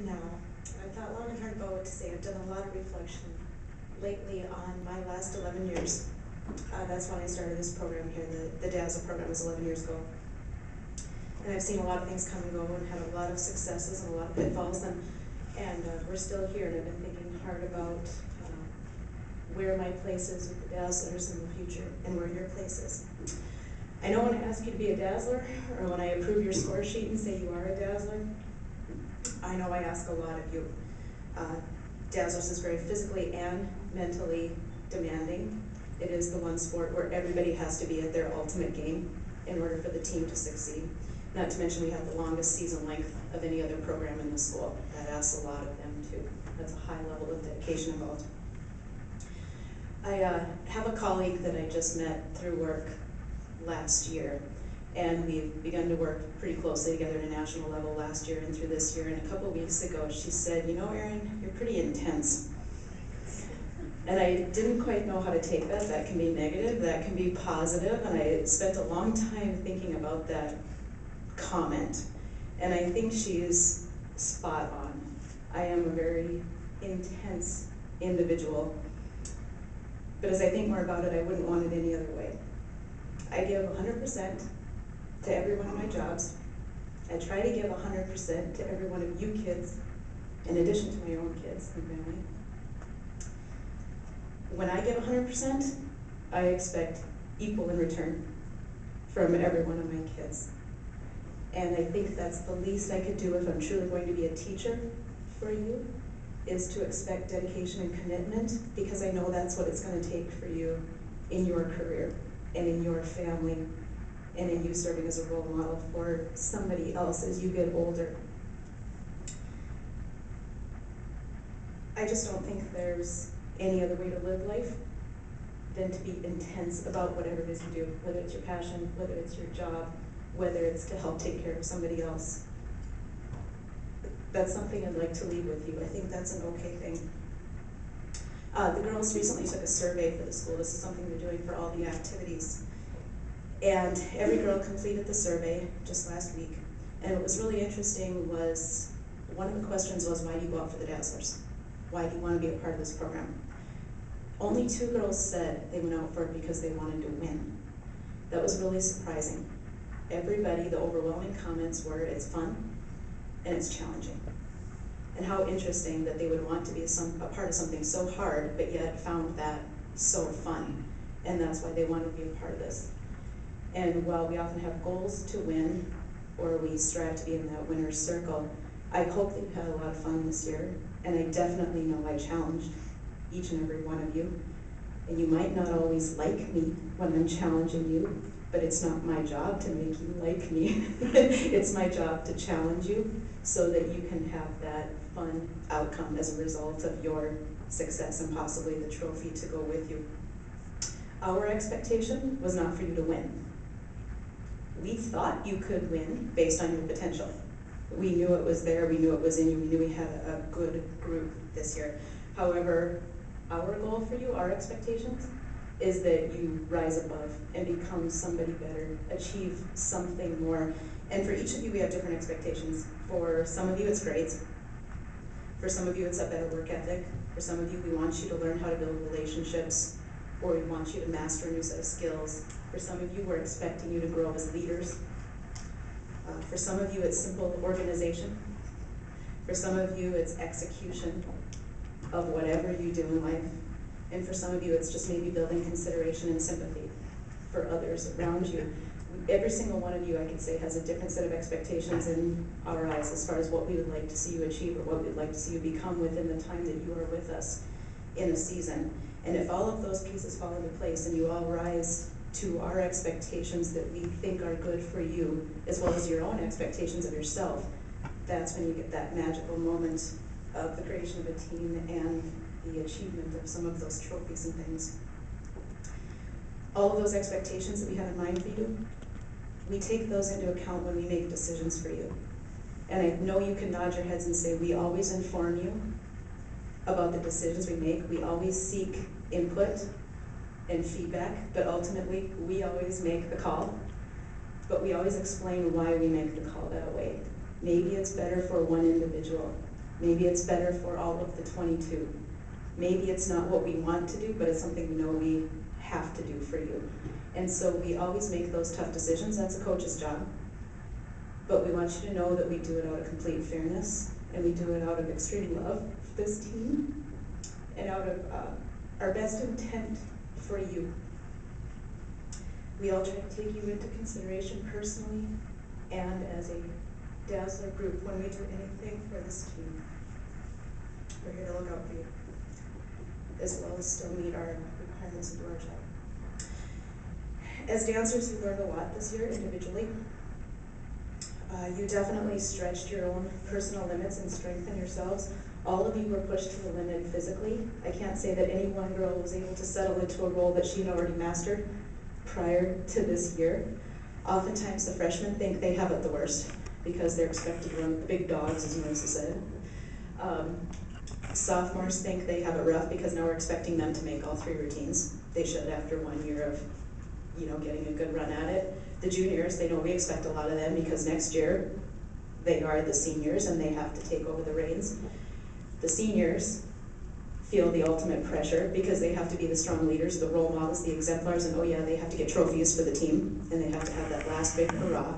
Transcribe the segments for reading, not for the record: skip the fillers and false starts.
now. I've thought long and hard about what to say. I've done a lot of reflection lately on my last 11 years. That's when I started this program here. The Dazzle program was 11 years ago. And I've seen a lot of things come and go and had a lot of successes and a lot of pitfalls. And we're still here, and I've been thinking hard about where my place is with the Dazzlers in the future and where your place is. I know when I ask you to be a Dazzler, or when I approve your score sheet and say you are a Dazzler, I know I ask a lot of you. Dazzlers is very physically and mentally demanding. It is the one sport where everybody has to be at their ultimate game in order for the team to succeed. Not to mention we have the longest season length of any other program in the school. That asks a lot of them too. That's a high level of dedication involved. I have a colleague that I just met through work last year, and we've begun to work pretty closely together at a national level last year and through this year. And a couple of weeks ago she said, "You know, Erin, you're pretty intense." And I didn't quite know how to take that. That can be negative, that can be positive, and I spent a long time thinking about that comment. And I think she's spot on. I am a very intense individual, but as I think more about it, I wouldn't want it any other way. I give 100% to every one of my jobs. I try to give 100% to every one of you kids, in addition to my own kids and family. When I give 100%, I expect equal in return from every one of my kids. And I think that's the least I could do if I'm truly going to be a teacher for you, is to expect dedication and commitment, because I know that's what it's going to take for you in your career and in your family and in you serving as a role model for somebody else as you get older. I just don't think there's any other way to live life than to be intense about whatever it is you do, whether it's your passion, whether it's your job, whether it's to help take care of somebody else. That's something I'd like to leave with you. I think that's an okay thing. The girls recently took a survey for the school. This is something they're doing for all the activities. And every girl completed the survey just last week. And what was really interesting was, one of the questions was, why do you go out for the Dazzlers? Why do you want to be a part of this program? Only 2 girls said they went out for it because they wanted to win. That was really surprising. Everybody, the overwhelming comments were, it's fun and it's challenging. And how interesting that they would want to be a part of something so hard, but yet found that so fun. And that's why they want to be a part of this. And while we often have goals to win, or we strive to be in that winner's circle, I hope that you had a lot of fun this year. And I definitely know I challenged each and every one of you. And you might not always like me when I'm challenging you, but it's not my job to make you like me. It's my job to challenge you so that you can have that fun outcome as a result of your success and possibly the trophy to go with you. Our expectation was not for you to win. We thought you could win based on your potential. We knew it was there, we knew it was in you, we knew we had a good group this year. However, our goal for you, our expectations, is that you rise above and become somebody better, achieve something more. And for each of you, we have different expectations. For some of you, it's grades. For some of you, it's a better work ethic. For some of you, we want you to learn how to build relationships, or we want you to master a new set of skills. For some of you, we're expecting you to grow as leaders. For some of you, it's simple organization. For some of you, it's execution of whatever you do in life. And for some of you, it's just maybe building consideration and sympathy for others around you. Every single one of you, I could say, has a different set of expectations in our eyes as far as what we would like to see you achieve or what we'd like to see you become within the time that you are with us in a season. And if all of those pieces fall into place and you all rise to our expectations that we think are good for you, as well as your own expectations of yourself, that's when you get that magical moment of the creation of a team and the achievement of some of those trophies and things. All of those expectations that we have in mind for you, we take those into account when we make decisions for you. And I know you can nod your heads and say, we always inform you about the decisions we make. We always seek input and feedback, but ultimately we always make the call. But we always explain why we make the call that way. Maybe it's better for one individual. Maybe it's better for all of the 22. Maybe it's not what we want to do, but it's something we know we have to do for you. And so we always make those tough decisions. That's a coach's job. But we want you to know that we do it out of complete fairness, and we do it out of extreme love for this team, and out of our best intent for you. We all try to take you into consideration personally and as a Dazzler group when we do anything for this team. We're here to look out for you, as well as still meet our requirements and do our job. As dancers, you learned a lot this year individually. You definitely stretched your own personal limits and strengthened yourselves. All of you were pushed to the limit physically. I can't say that any one girl was able to settle into a role that she had already mastered prior to this year. Oftentimes the freshmen think they have it the worst because they're expected to run the big dogs, as Marissa said. Sophomores think they have it rough because now we're expecting them to make all 3 routines. They should after 1 year of getting a good run at it. The juniors, they know we expect a lot of them because next year they are the seniors and they have to take over the reins. The seniors feel the ultimate pressure because they have to be the strong leaders, the role models, the exemplars, and oh yeah, they have to get trophies for the team and they have to have that last big hurrah.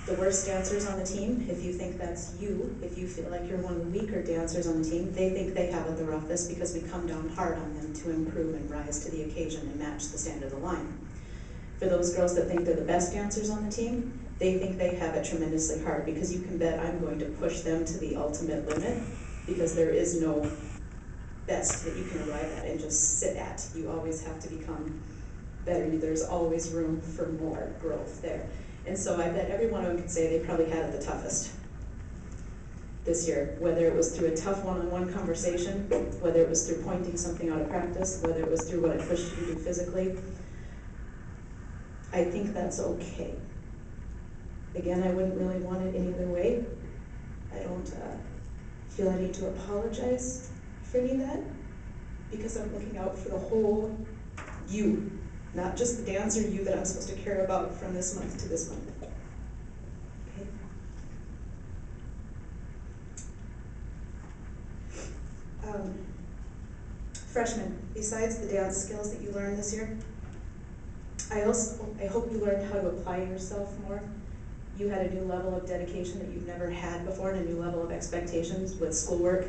The worst dancers on the team, if you think that's you, if you feel like you're one of the weaker dancers on the team, they think they have it the roughest because we come down hard on them to improve and rise to the occasion and match the standard of the line. For those girls that think they're the best dancers on the team, they think they have it tremendously hard because you can bet I'm going to push them to the ultimate limit because there is no best that you can arrive at and just sit at. You always have to become better. There's always room for more growth there. And so I bet every one of them could say they probably had it the toughest this year, whether it was through a tough one-on-one conversation, whether it was through pointing something out of practice, whether it was through what I pushed you to do physically. I think that's okay. Again, I wouldn't really want it any other way. I don't feel I need to apologize for any of that because I'm looking out for the whole you, not just the dancer you that I'm supposed to care about from this month to this month. Okay. Freshmen, besides the dance skills that you learned this year, I hope you learned how to apply yourself more. You had a new level of dedication that you've never had before and a new level of expectations with schoolwork,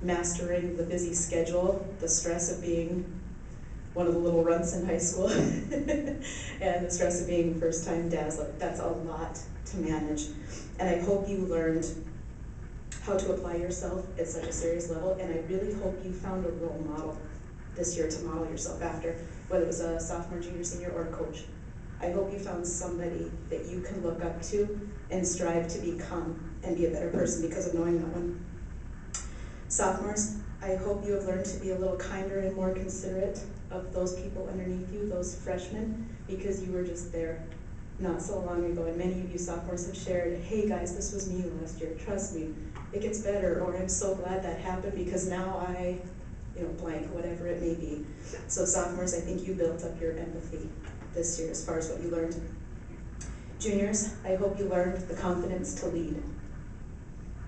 mastering the busy schedule, the stress of being one of the little runts in high school, and the stress of being first-time Dazzler. That's a lot to manage. And I hope you learned how to apply yourself at such a serious level, and I really hope you found a role model this year to model yourself after, whether it was a sophomore, junior, senior, or a coach. I hope you found somebody that you can look up to and strive to become and be a better person because of knowing that one. Sophomores, I hope you have learned to be a little kinder and more considerate of those people underneath you, those freshmen, because you were just there not so long ago, and many of you sophomores have shared, hey guys, this was me last year, trust me, it gets better, or I'm so glad that happened because now I, blank, whatever it may be. So sophomores, I think you built up your empathy this year as far as what you learned. Juniors, I hope you learned the confidence to lead.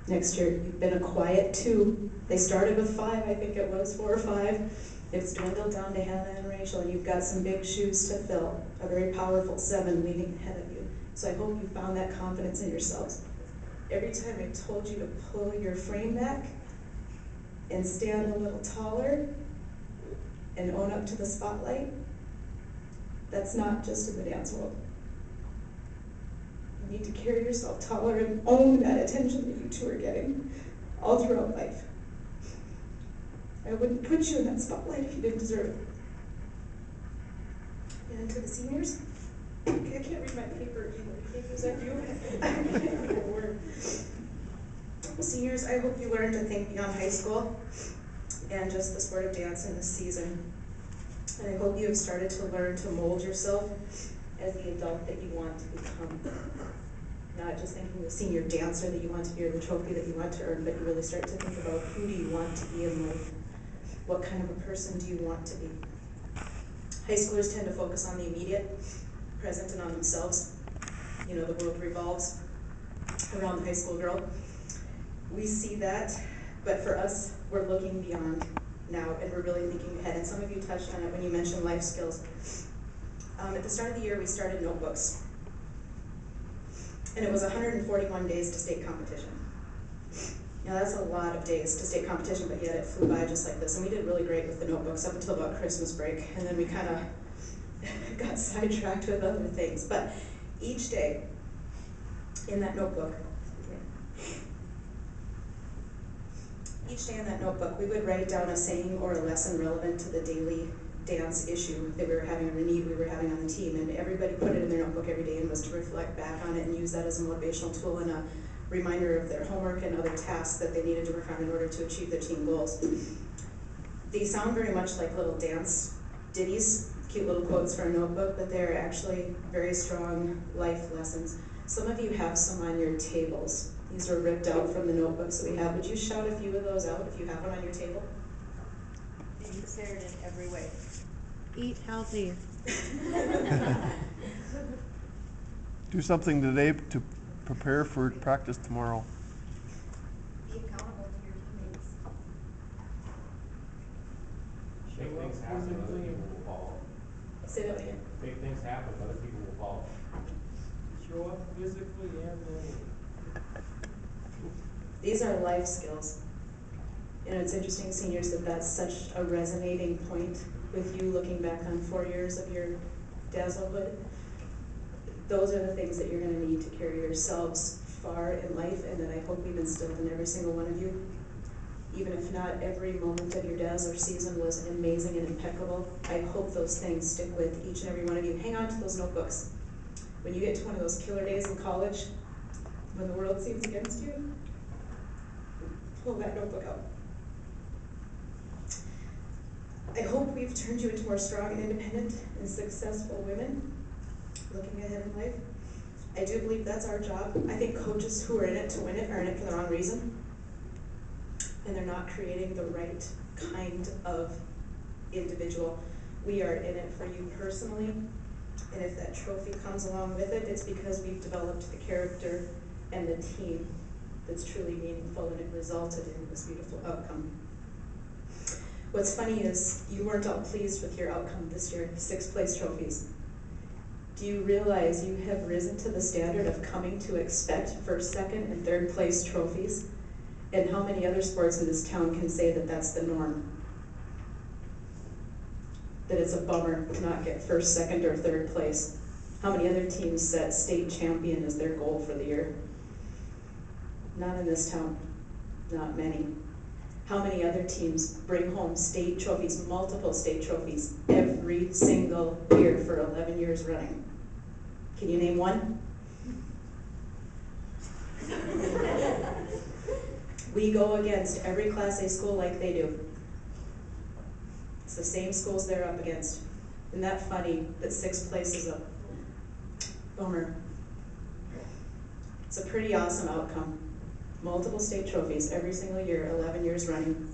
Next year, you've been a quiet 2. They started with 5, I think it was 4 or 5. It's dwindled down to Hannah and Rachel, and you've got some big shoes to fill, a very powerful 7 leading ahead of you. So I hope you found that confidence in yourselves. Every time I told you to pull your frame back and stand a little taller and own up to the spotlight, that's not just in the dance world. You need to carry yourself taller and own that attention that you 2 are getting all throughout life. I wouldn't put you in that spotlight if you didn't deserve it. And to the seniors, I can't read my paper either. Is that you? I can't read a word. Seniors, I hope you learned to think beyond high school and just the sport of dance in this season. And I hope you have started to learn to mold yourself as the adult that you want to become. Not just thinking the senior dancer that you want to be or the trophy that you want to earn, but you really start to think about who do you want to be in life? What kind of a person do you want to be? High schoolers tend to focus on the immediate, present, and on themselves. The world revolves around the high school girl. We see that, but for us, we're looking beyond now, and we're really thinking ahead. And some of you touched on it when you mentioned life skills. At the start of the year, we started notebooks. And it was 141 days to state competition. Now that's a lot of days to state competition, but yet it flew by just like this. And we did really great with the notebooks up until about Christmas break, and then we kind of got sidetracked with other things. But each day in that notebook, we would write down a saying or a lesson relevant to the daily dance issue that we were having, or a need we were having on the team. And everybody put it in their notebook every day and was to reflect back on it and use that as a motivational tool and a reminder of their homework and other tasks that they needed to work on in order to achieve their team goals. These sound very much like little dance ditties, cute little quotes for a notebook, but they're actually very strong life lessons. Some of you have some on your tables. These were ripped out from the notebooks that we have. Would you shout a few of those out if you have one on your table? Be prepared in every way. Eat healthy. Do something today to prepare for practice tomorrow. Be accountable to your teammates. Big things happen, other people will follow. Say that again. Big things happen, other people will follow. Show up physically and mentally. These are life skills. You know, it's interesting, seniors, that that's such a resonating point with you looking back on 4 years of your dazzlehood. Those are the things that you're going to need to carry yourselves far in life, and that I hope we've instilled in every single one of you. Even if not every moment of your dazzler season was amazing and impeccable, I hope those things stick with each and every one of you. Hang on to those notebooks. When you get to one of those killer days in college, when the world seems against you, pull that notebook out. I hope we've turned you into more strong and independent and successful women looking ahead in life. I do believe that's our job. I think coaches who are in it to win it are in it for the wrong reason. And they're not creating the right kind of individual. We are in it for you personally. And if that trophy comes along with it, it's because we've developed the character and the team that's truly meaningful, and it resulted in this beautiful outcome. What's funny is you weren't all pleased with your outcome this year, 6th place trophies. Do you realize you have risen to the standard of coming to expect 1st, 2nd, and 3rd place trophies? And how many other sports in this town can say that that's the norm? That it's a bummer to not get 1st, 2nd, or 3rd place. How many other teams set state champion as their goal for the year? Not in this town, not many. How many other teams bring home state trophies, multiple state trophies, every single year for 11 years running? Can you name one? We go against every Class A school like they do. It's the same schools they're up against. Isn't that funny that 6th place is a bummer? It's a pretty awesome outcome. Multiple state trophies every single year, 11 years running.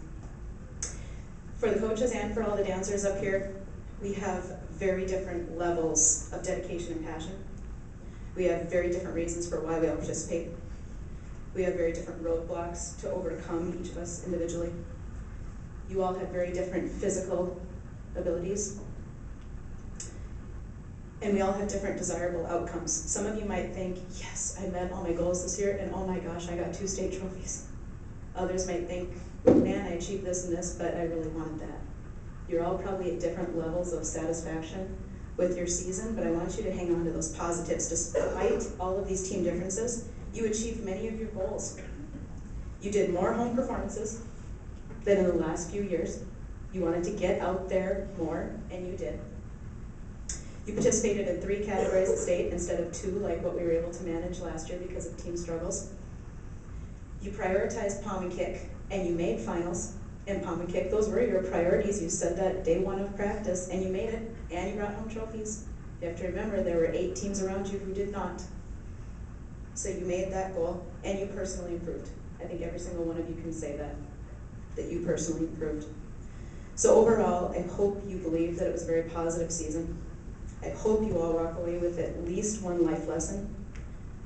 For the coaches and for all the dancers up here, we have very different levels of dedication and passion. We have very different reasons for why we all participate. We have very different roadblocks to overcome, each of us individually. You all have very different physical abilities. And we all have different desirable outcomes. Some of you might think, yes, I met all my goals this year, and oh my gosh, I got 2 state trophies. Others might think, man, I achieved this and this, but I really wanted that. You're all probably at different levels of satisfaction with your season, but I want you to hang on to those positives. Despite all of these team differences, you achieved many of your goals. You did more home performances than in the last few years. You wanted to get out there more, and you did. You participated in 3 categories at state instead of 2, like what we were able to manage last year because of team struggles. You prioritized pom and kick, and you made finals in pom and kick. Those were your priorities. You said that day 1 of practice, and you made it, and you brought home trophies. You have to remember there were 8 teams around you who did not. So you made that goal, and you personally improved. I think every single one of you can say that you personally improved. So overall, I hope you believe that it was a very positive season. I hope you all walk away with at least one life lesson.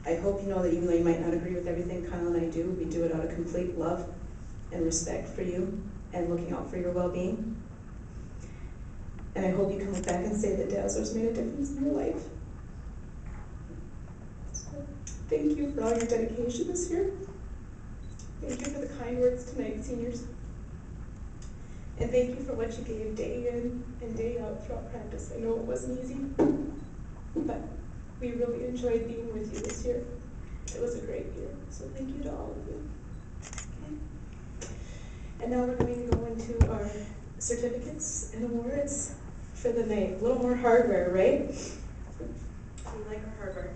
I hope you know that even though you might not agree with everything Kyle and I do, we do it out of complete love and respect for you and looking out for your well-being. And I hope you come back and say that Dazzler's made a difference in your life. So, thank you for all your dedication this year. Thank you for the kind words tonight, seniors. And thank you for what you gave day in and day out throughout practice. I know it wasn't easy, but we really enjoyed being with you this year. It was a great year, so thank you to all of you. Okay. And now we're going to go into our certificates and awards for the night. A little more hardware, right? We like our hardware.